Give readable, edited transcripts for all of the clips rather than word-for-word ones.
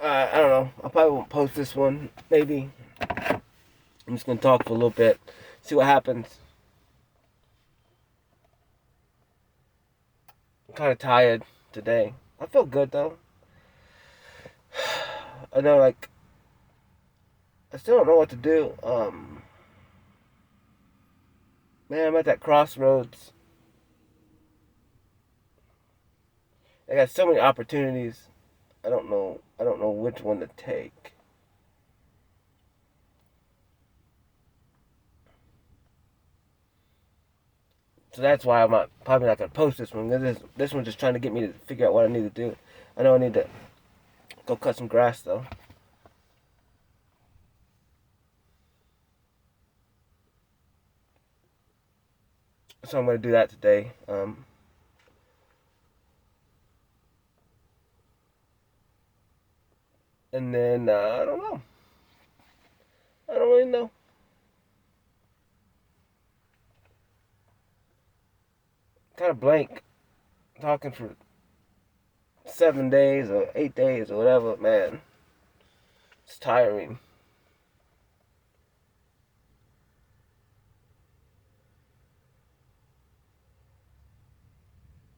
I don't know. I probably won't post this one. Maybe. I'm just gonna talk for a little bit, see what happens. I'm kind of tired today. I feel good though. I know, like, I still don't know what to do. Man, I'm at that crossroads. I got so many opportunities. I don't know. I don't know which one to take. So that's why probably not gonna post this one. This one's just trying to get me to figure out what I need to do. I know I need to go cut some grass though. So I'm gonna do that today. And then I don't know. I don't really know. Kind of blank. Talking for 7 days or 8 days or whatever, man. It's tiring.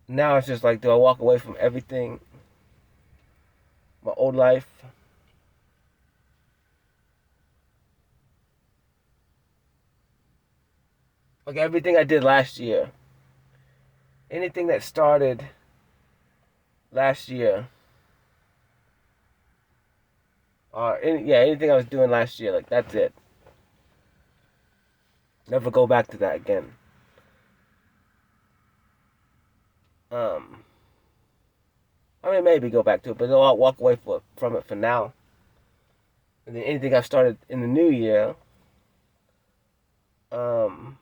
Now it's just like, do I walk away from everything, my old life? Like everything I did last year, anything that started last year, or anything I was doing last year, like that's it. Never go back to that again. Um, I mean, maybe go back to it, but I'll walk away from it for now. And then anything I started in the new year, um,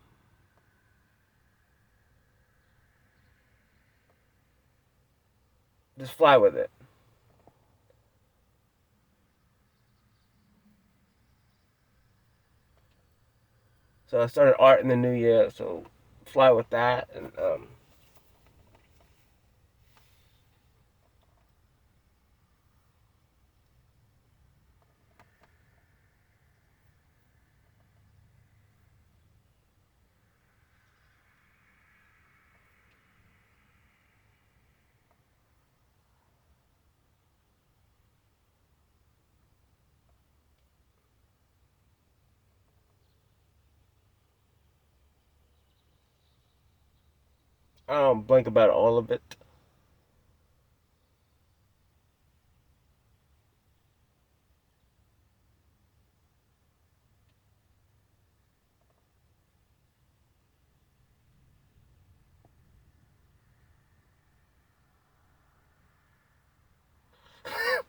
just fly with it. So I started art in the new year, so fly with that, and I don't blank about all of it. I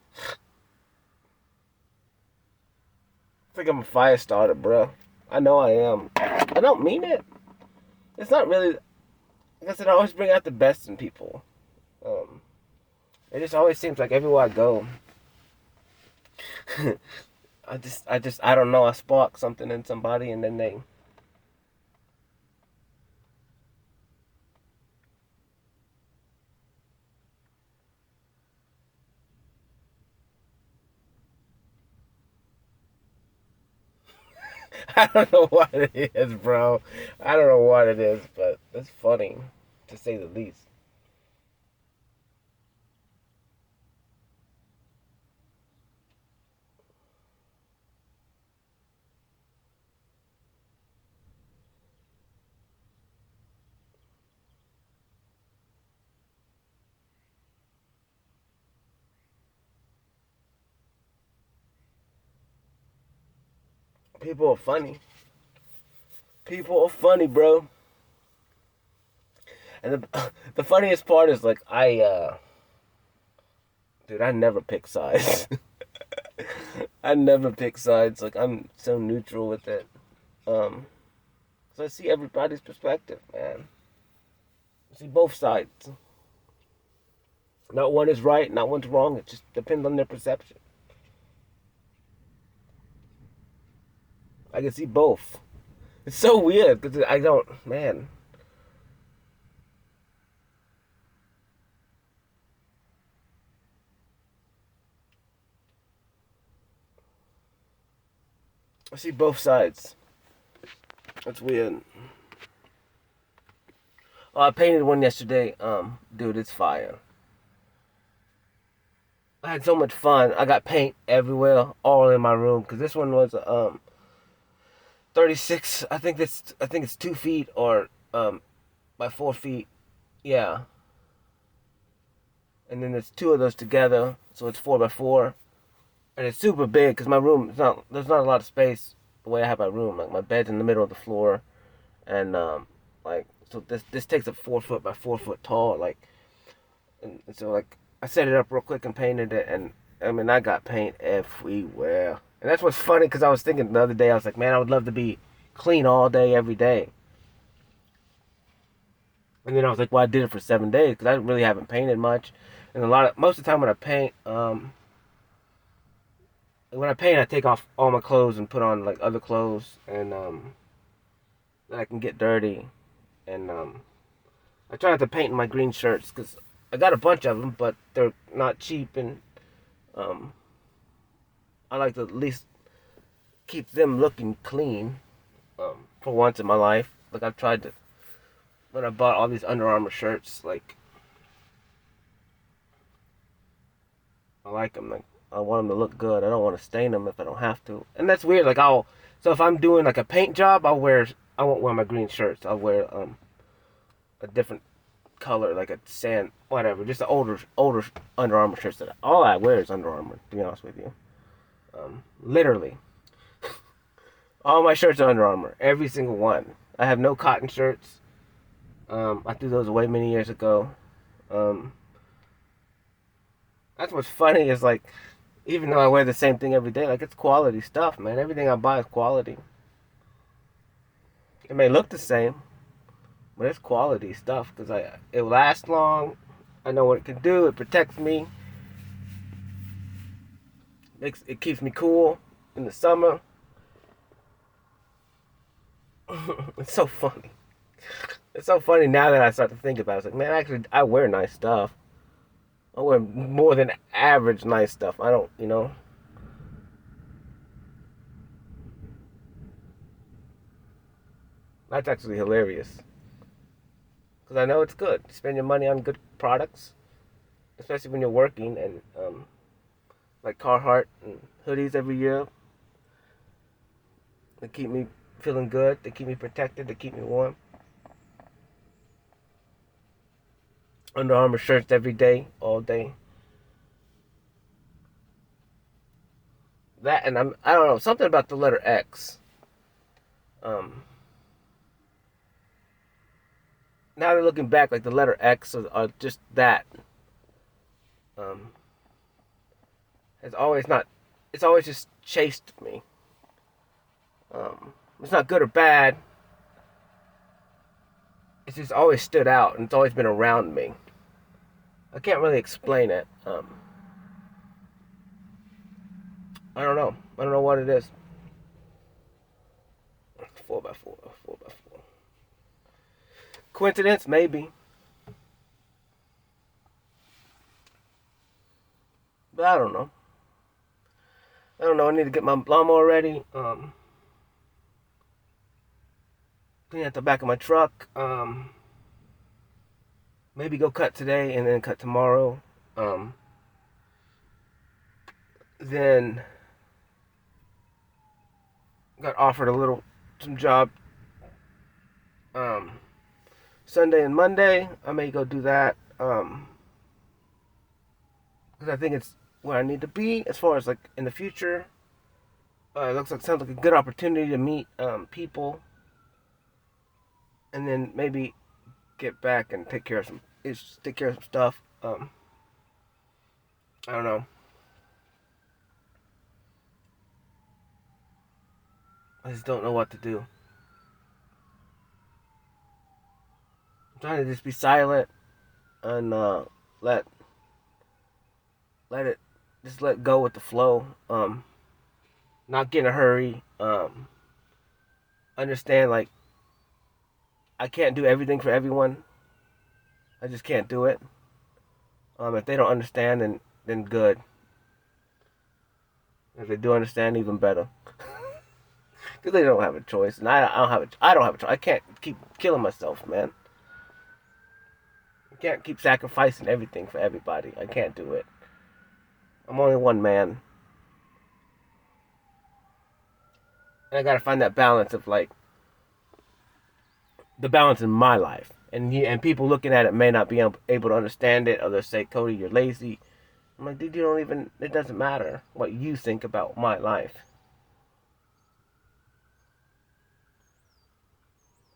think I'm a fire starter, bro. I know I am. I don't mean it. It's not really. Like I said, I always bring out the best in people. Um, it just always seems like everywhere I go, I don't know. I spark something in somebody, and then they. I don't know what it is, bro. I don't know what it is, but it's funny, to say the least. People are funny. People are funny, bro. And the funniest part is like dude, I never pick sides. I never pick sides. Like I'm so neutral with it. Um, so I see everybody's perspective, man. I see both sides. Not one is right, not one's wrong. It just depends on their perception. I can see both. It's so weird because I don't, man. I see both sides. That's weird. Oh, I painted one yesterday. Dude, it's fire. I had so much fun. I got paint everywhere, all in my room. Cause this one was 36. I think it's 2 feet or by 4 feet. Yeah, and then there's two of those together, so it's 4 by 4, and it's super big. Cause my room, there's not a lot of space the way I have my room. Like my bed's in the middle of the floor, and like so this takes up 4 foot by 4 foot tall. Like, and so like I set it up real quick and painted it, and I mean I got paint everywhere. And that's what's funny, because I was thinking the other day, I was like, man, I would love to be clean all day, every day. And then I was like, well, I did it for 7 days because I really haven't painted much. And most of the time when I paint, I take off all my clothes and put on like other clothes, and that I can get dirty. And I try not to paint in my green shirts because I got a bunch of them, but they're not cheap, and um, I like to at least keep them looking clean for once in my life. Like I've tried to, when I bought all these Under Armour shirts, like I like them. Like I want them to look good. I don't want to stain them if I don't have to. And that's weird. Like so if I'm doing like a paint job, I won't wear my green shirts. I'll wear a different color, like a sand, whatever. Just the older Under Armour shirts that all I wear is Under Armour. To be honest with you, literally, all my shirts are Under Armour. Every single one. I have no cotton shirts. I threw those away many years ago. Um, that's what's funny is like, even though I wear the same thing every day, like it's quality stuff, man. Everything I buy is quality. It may look the same, but it's quality stuff because it lasts long. I know what it can do. It protects me. It keeps me cool in the summer. It's so funny. It's so funny now that I start to think about it. It's like, man, actually, I wear nice stuff. I wear more than average nice stuff. I don't, That's actually hilarious. Because I know it's good. Spend your money on good products, especially when you're working, and like Carhartt and hoodies every year. They keep me feeling good. They keep me protected. They keep me warm. Under Armour shirts every day, all day. That, and I don't know, something about the letter X. Um, Now that looking back, like the letter X or just that. Um, it's always not. It's always just chased me. It's not good or bad. It's just always stood out, and it's always been around me. I can't really explain it. I don't know. I don't know what it is. 4 by 4, 4 by 4. Coincidence, maybe. But I don't know. I don't know. I need to get my lawnmower ready. Clean out the back of my truck. Maybe go cut today and then cut tomorrow. Then got offered some job Sunday and Monday. I may go do that because I think it's where I need to be as far as like in the future. Sounds like a good opportunity to meet people, and then maybe get back and take care of some stuff. I don't know. I just don't know what to do. I'm trying to just be silent and let let it just let go with the flow. Not get in a hurry. Understand like I can't do everything for everyone. I just can't do it. If they don't understand, then good. If they do understand, even better. Because they don't have a choice, and I don't have a choice. I can't keep killing myself, man. I can't keep sacrificing everything for everybody. I can't do it. I'm only one man. And I gotta find that balance of like the balance in my life. And people looking at it may not be able to understand it, or they'll say, Cody, you're lazy. I'm like, dude, it doesn't matter what you think about my life.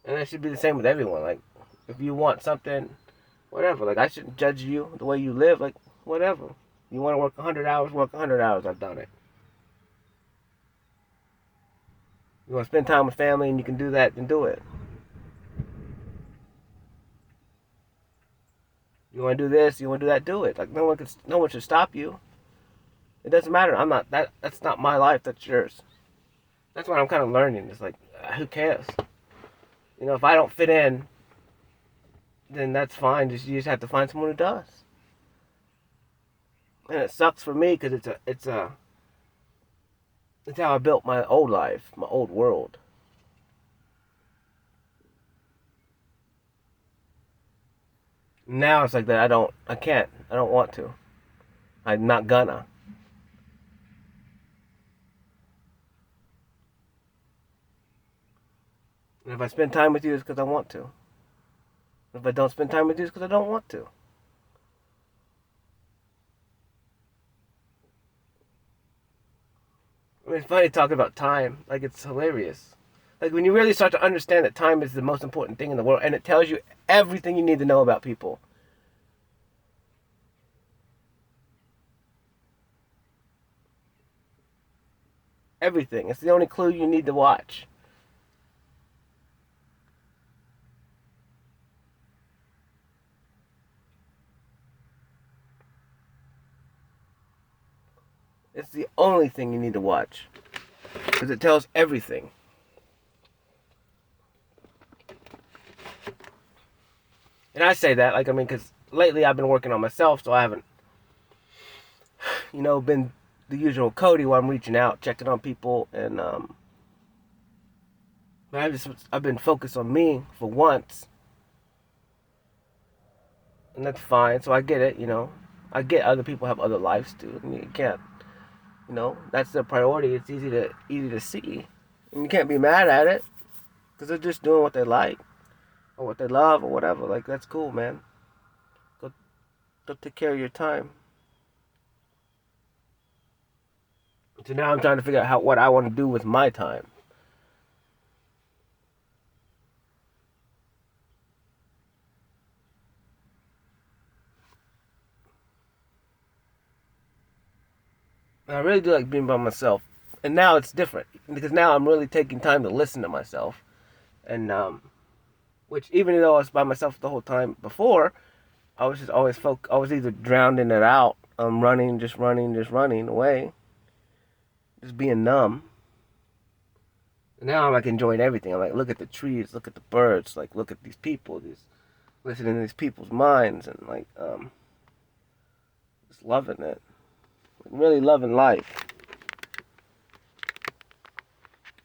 And that should be the same with everyone. Like, if you want something, whatever. Like, I shouldn't judge you the way you live. Like, whatever. You want to work 100 hours, work 100 hours. I've done it. You want to spend time with family and you can do that, then do it. You want to do this, you want to do that, do it. Like, no one should stop you. It doesn't matter. That's not my life, that's yours. That's what I'm kind of learning. It's like, who cares? You know, if I don't fit in, then that's fine. You just have to find someone who does. And it sucks for me because it's how I built my old life, my old world. Now it's like that. I don't want to. I'm not gonna. And if I spend time with you, it's because I want to. If I don't spend time with you, it's because I don't want to. I mean, it's funny talking about time. Like, it's hilarious. Like, when you really start to understand that time is the most important thing in the world, and it tells you everything you need to know about people. Everything. It's the only clue you need to watch. It's the only thing you need to watch. Because it tells everything. And I say that, like, I mean, because lately I've been working on myself, so I haven't, been the usual Cody where I'm reaching out, checking on people, and, but I've been focused on me for once. And that's fine, so I get it, I get other people have other lives too. I mean, you can't, that's their priority. It's easy to see. And you can't be mad at it, because they're just doing what they like, or what they love, or whatever. Like, that's cool, man. Go take care of your time. So now I'm trying to figure out what I want to do with my time. And I really do like being by myself. And now it's different, because now I'm really taking time to listen to myself. And which, even though I was by myself the whole time before, I was just always I was either drowning it out, running away, just being numb. And now I'm like enjoying everything. I'm like, look at the trees, look at the birds, like look at these people, listening to these people's minds, and like just loving it, really loving life.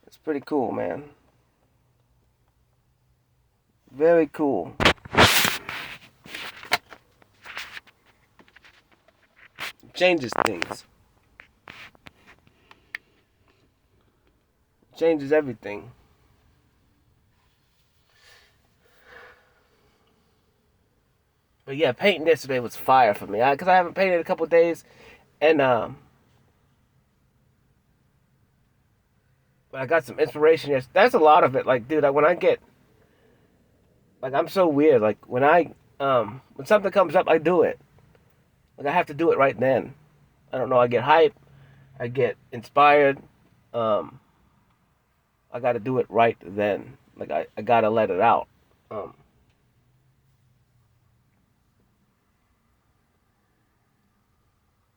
It's pretty cool, man. Very cool. It changes things. It changes everything. But yeah, painting yesterday was fire for me. Because I haven't painted in a couple of days. And but I got some inspiration. That's a lot of it. Like, dude, when I get, like, I'm so weird. Like, when something comes up, I do it. Like, I have to do it right then. I don't know. I get hype. I get inspired. I got to do it right then. Like, I got to let it out. I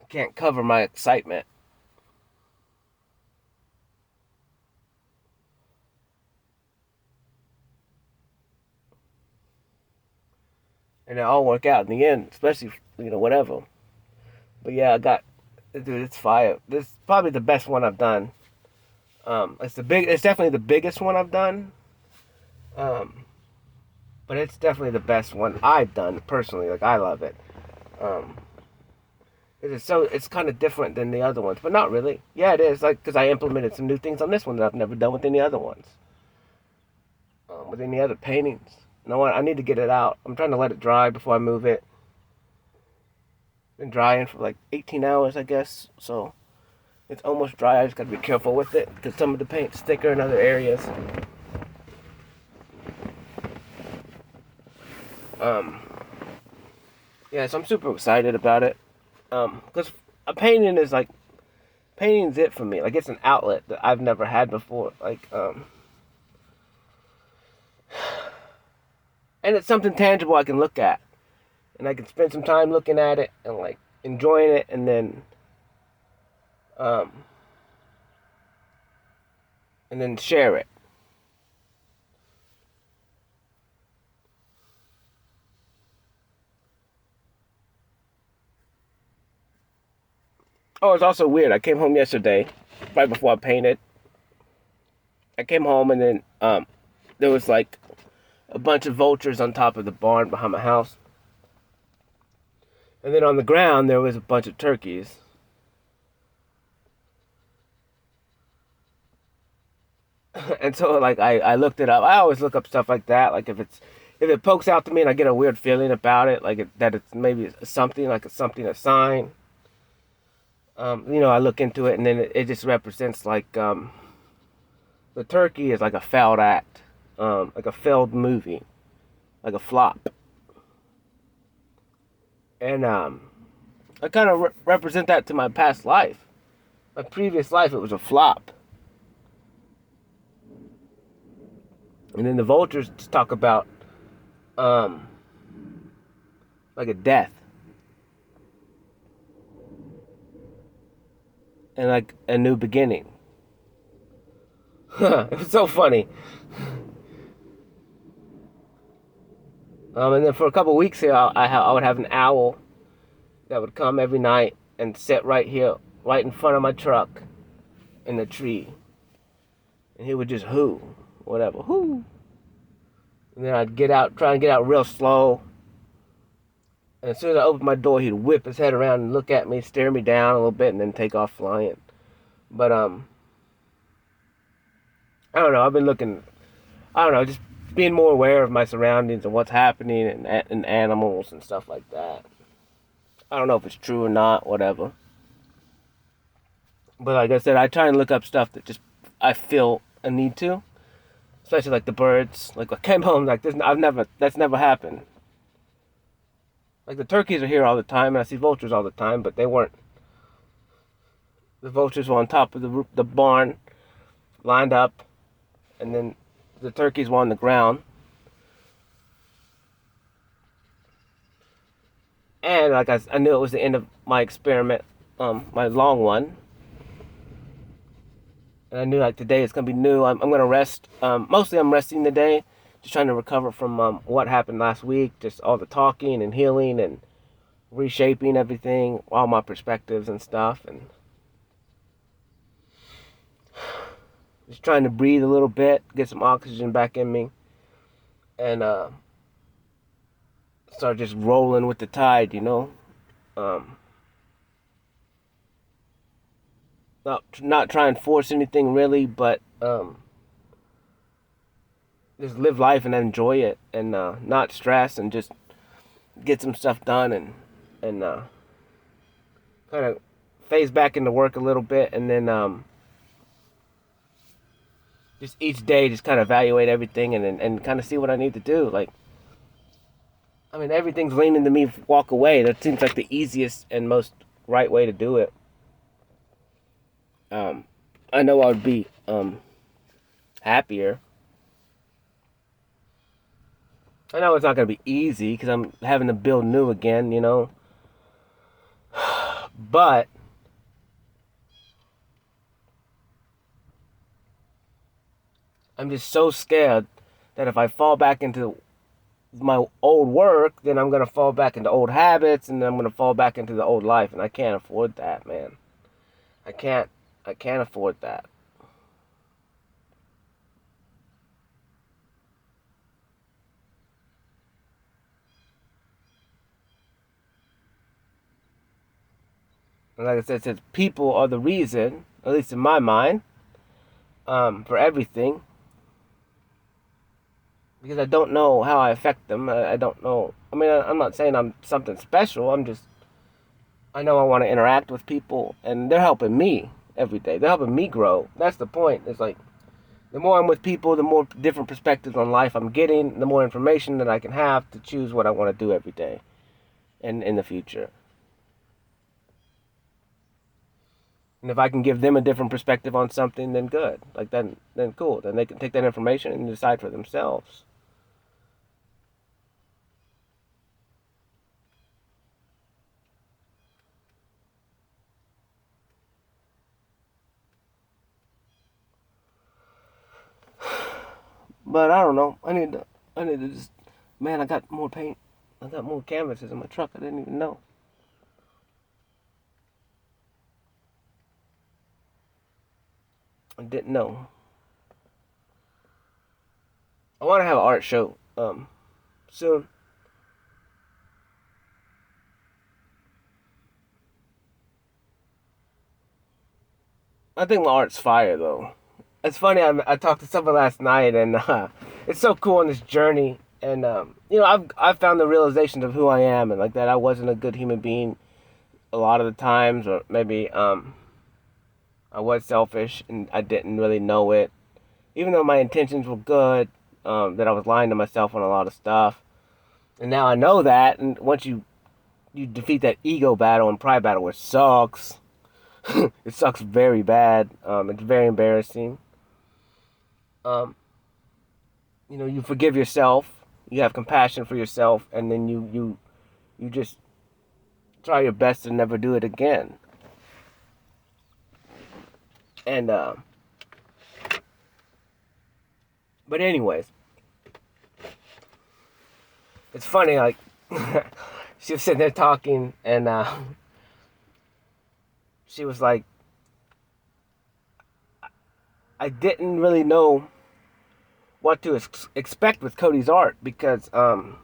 can't cover my excitement. And it all work out in the end, especially, whatever. But yeah, dude, it's fire. This is probably the best one I've done It's definitely the biggest one I've done. Um, but it's definitely the best one I've done personally. Like, I love it. Um, it's kind of different than the other ones, but not really. Yeah, it is. Like, because I implemented some new things on this one that I've never done with any other ones, with any other paintings. No, I need to get it out. I'm trying to let it dry before I move it. Been drying for like 18 hours, I guess. So it's almost dry. I just gotta be careful with it because some of the paint's thicker in other areas. Um, yeah, so I'm super excited about it. Because a painting is like, painting's it for me. Like, it's an outlet that I've never had before. Like, and it's something tangible I can look at, and I can spend some time looking at it and like enjoying it, um, and then share it. Oh, it's also weird. I came home yesterday, right before I painted. I came home and then there was like a bunch of vultures on top of the barn behind my house. And then on the ground there was a bunch of turkeys. And so like I looked it up. I always look up stuff like that. Like if it pokes out to me and I get a weird feeling about it, like that it's maybe something like a sign. I look into it and then it just represents like the turkey is like a failed act, like a failed movie, like a flop. And I kind of represent that to my past life. My previous life, it was a flop. And then the vultures talk about um, like a death and like a new beginning. It was so funny. And then for a couple weeks here, I would have an owl that would come every night and sit right here, right in front of my truck in the tree. And he would just hoo, whatever, hoo. And then I'd try and get out real slow. And as soon as I opened my door, he'd whip his head around and look at me, stare me down a little bit, and then take off flying. But, I don't know, just being more aware of my surroundings and what's happening and animals and stuff like that. I don't know if it's true or not, whatever. But like I said, I try and look up stuff that just I feel a need to. Especially like the birds. Like I came home like this. That's never happened. Like the turkeys are here all the time, and I see vultures all the time, but they weren't. The vultures were on top of the barn, lined up, and then the turkeys were on the ground. And like I knew it was the end of my experiment, my long one. And I knew like today it's gonna be new. I'm gonna rest. Mostly I'm resting today, just trying to recover from what happened last week. Just all the talking and healing and reshaping everything, all my perspectives and stuff, and just trying to breathe a little bit, get some oxygen back in me, and start just rolling with the tide, Um, not try and force anything really, but just live life and enjoy it, and not stress, and just get some stuff done, and kind of phase back into work a little bit, and then just each day just kind of evaluate everything and kind of see what I need to do. Like, I mean, everything's leaning to me walk away. That seems like the easiest and most right way to do it. I know I would be happier. I know it's not going to be easy because I'm having to build new again, But I'm just so scared that if I fall back into my old work, then I'm going to fall back into old habits, and then I'm going to fall back into the old life, and I can't afford that, man. I can't afford that. And like I said, since people are the reason, at least in my mind, for everything, because I don't know how I affect them. I don't know. I mean, I'm not saying I'm something special. I know I want to interact with people, and they're helping me every day. They're helping me grow. That's the point. It's like, the more I'm with people, the more different perspectives on life I'm getting, the more information that I can have to choose what I want to do every day and in the future. And if I can give them a different perspective on something, then good. Like, then cool. Then they can take that information and decide for themselves. But I don't know. I need to just, man, I got more paint. I got more canvases in my truck. I didn't even know. I didn't know. I want to have an art show soon. I think my art's fire though. It's funny. I talked to someone last night, and it's so cool on this journey. And I've found the realization of who I am, and like that I wasn't a good human being a lot of the times, or maybe I was selfish and I didn't really know it. Even though my intentions were good, that I was lying to myself on a lot of stuff. And now I know that, and once you defeat that ego battle and pride battle, which sucks. It sucks very bad. It's very embarrassing. Um, you forgive yourself. You have compassion for yourself, and then you just try your best to never do it again. And but anyways, it's funny. Like she was sitting there talking, and she was like, I didn't really know what to expect with Cody's art because I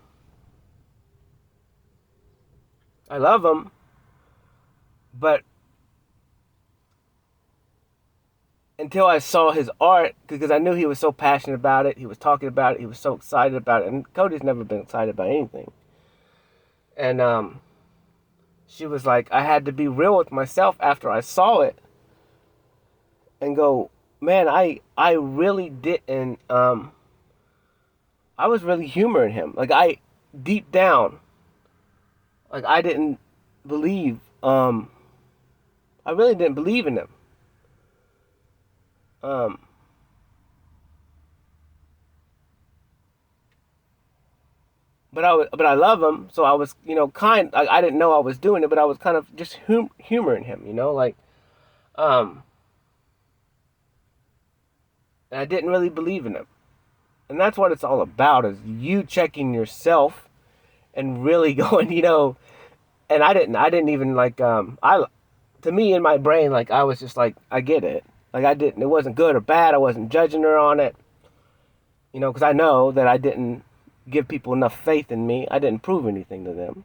love him, but until I saw his art, because I knew he was so passionate about it, he was talking about it, he was so excited about it, and Cody's never been excited about anything. And she was like, I had to be real with myself after I saw it, and go, man, I really didn't. I was really humoring him. Like deep down, like I didn't believe. I really didn't believe in him. Um, but I love him, so I was, I didn't know I was doing it, but I was kind of just humoring him, like, um, and I didn't really believe in him, and that's what it's all about, is you checking yourself and really going, and I didn't even like, to me in my brain, like I was just like, I get it, like it wasn't good or bad, I wasn't judging her on it, because I know that I didn't give people enough faith in me. I didn't prove anything to them.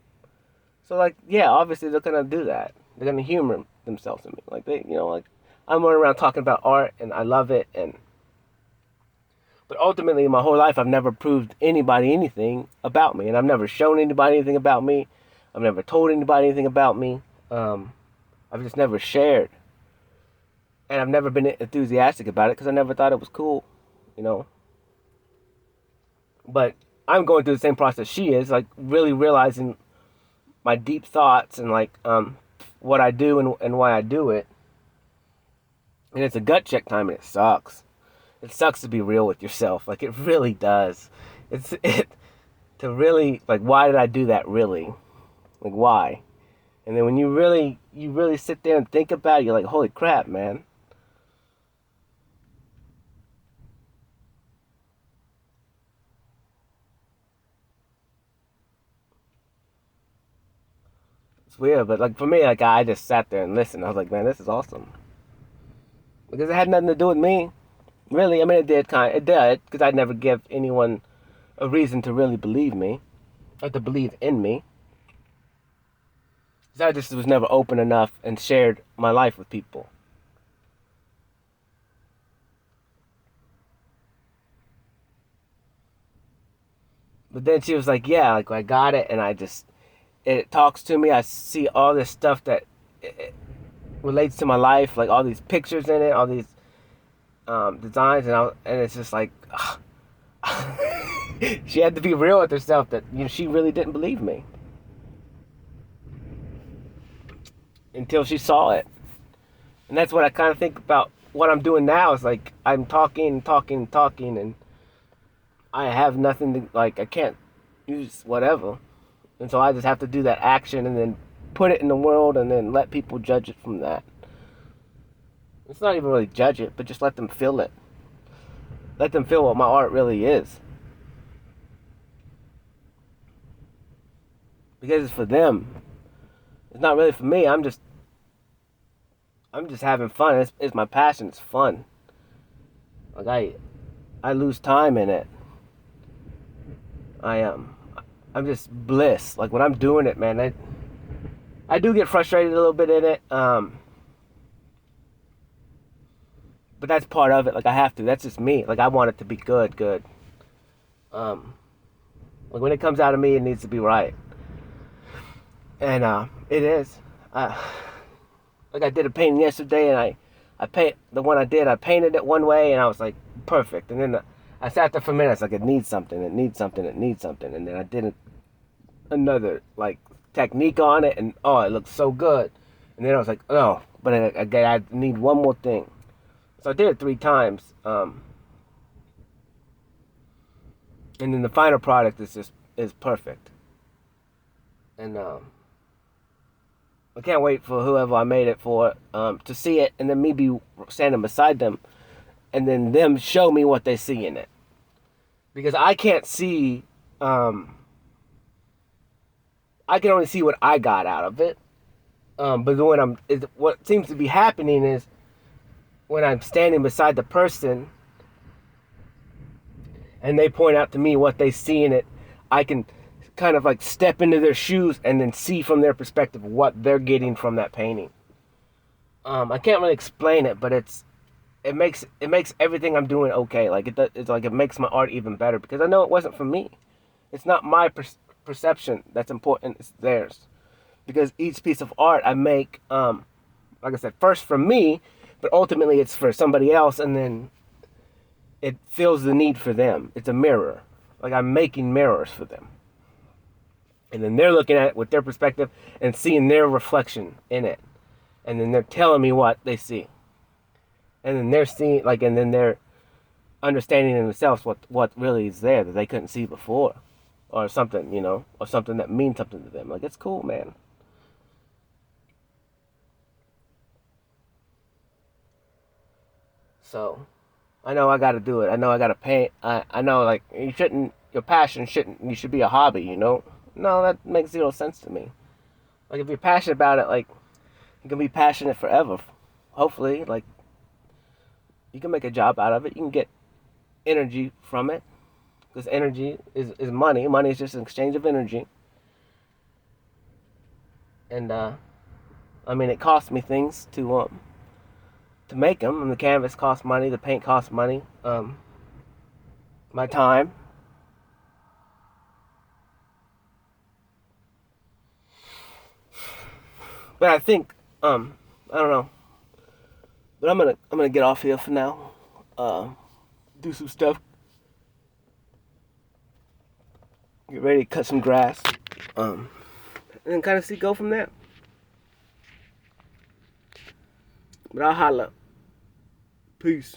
So like, yeah, obviously they're gonna do that. They're gonna humor themselves in me. Like like I'm running around talking about art and I love it, but ultimately in my whole life I've never proved anybody anything about me, and I've never shown anybody anything about me. I've never told anybody anything about me. I've just never shared, and I've never been enthusiastic about it because I never thought it was cool, you know. But I'm going through the same process she is, like really realizing my deep thoughts and like what I do and why I do it. And it's a gut check time, and it sucks. It sucks to be real with yourself. Like it really does. It to really like, why did I do that really? Like why? And then when you really sit there and think about it, you're like, holy crap, man. It's weird, but like for me, like I just sat there and listened. I was like, man, this is awesome. Because it had nothing to do with me. Really, I mean, it did, because I'd never give anyone a reason to really believe me, or to believe in me. 'Cause I just was never open enough and shared my life with people. But then she was like, yeah, like I got it, and it talks to me. I see all this stuff that it relates to my life, like all these pictures in it, all these designs, and it's just like she had to be real with herself that she really didn't believe me until she saw it. And that's what I kind of think about what I'm doing now. Is like I'm talking, talking, talking, and I have nothing to, like, I can't use whatever. And so I just have to do that action and then put it in the world and then let people judge it from that. It's not even really judge it, but just let them feel it. Let them feel what my art really is. Because it's for them. It's not really for me. I'm just having fun. It's my passion. It's fun. Like I lose time in it. I'm just bliss. Like when I'm doing it, man, I do get frustrated a little bit in it. But that's part of it. Like I have to. That's just me. Like I want it to be good, good. Like when it comes out of me, it needs to be right. And it is. Like I did a painting yesterday, and I paint the one I did. I painted it one way, and I was like perfect. And then I sat there for minutes, like it needs something, it needs something, it needs something. And then I did another like technique on it, and oh, it looks so good. And then I was like, oh, but I need one more thing. So I did it 3 times. And then the final product is perfect. And I can't wait for whoever I made it for to see it, and then me be standing beside them, and then them show me what they see in it. Because I can't see, I can only see what I got out of it. But what seems to be happening is when I'm standing beside the person, and they point out to me what they see in it, I can kind of like step into their shoes and then see from their perspective what they're getting from that painting. I can't really explain it, but it makes everything I'm doing okay. Like it's like it makes my art even better because I know it wasn't for me. It's not my perception that's important. It's theirs. Because each piece of art I make, like I said, first for me, but ultimately it's for somebody else, and then it fills the need for them. It's a mirror. Like I'm making mirrors for them. And then they're looking at it with their perspective and seeing their reflection in it. And then they're telling me what they see. And then they're seeing, like, and then they're understanding in themselves what really is there that they couldn't see before. Or something, or something that means something to them. Like, it's cool, man. So, I know I gotta do it. I know I gotta paint. I know, like, your passion you should be a hobby, No, that makes zero sense to me. Like, if you're passionate about it, like, you can be passionate forever. Hopefully, like, you can make a job out of it. You can get energy from it. Because energy is money. Money is just an exchange of energy. And, I mean, it costs me things to make them. And the canvas costs money. The paint costs money. My time. But I think, I don't know. But I'm gonna get off here for now. Do some stuff. Get ready to cut some grass. And then kind of go from there. But I'll holla. Peace.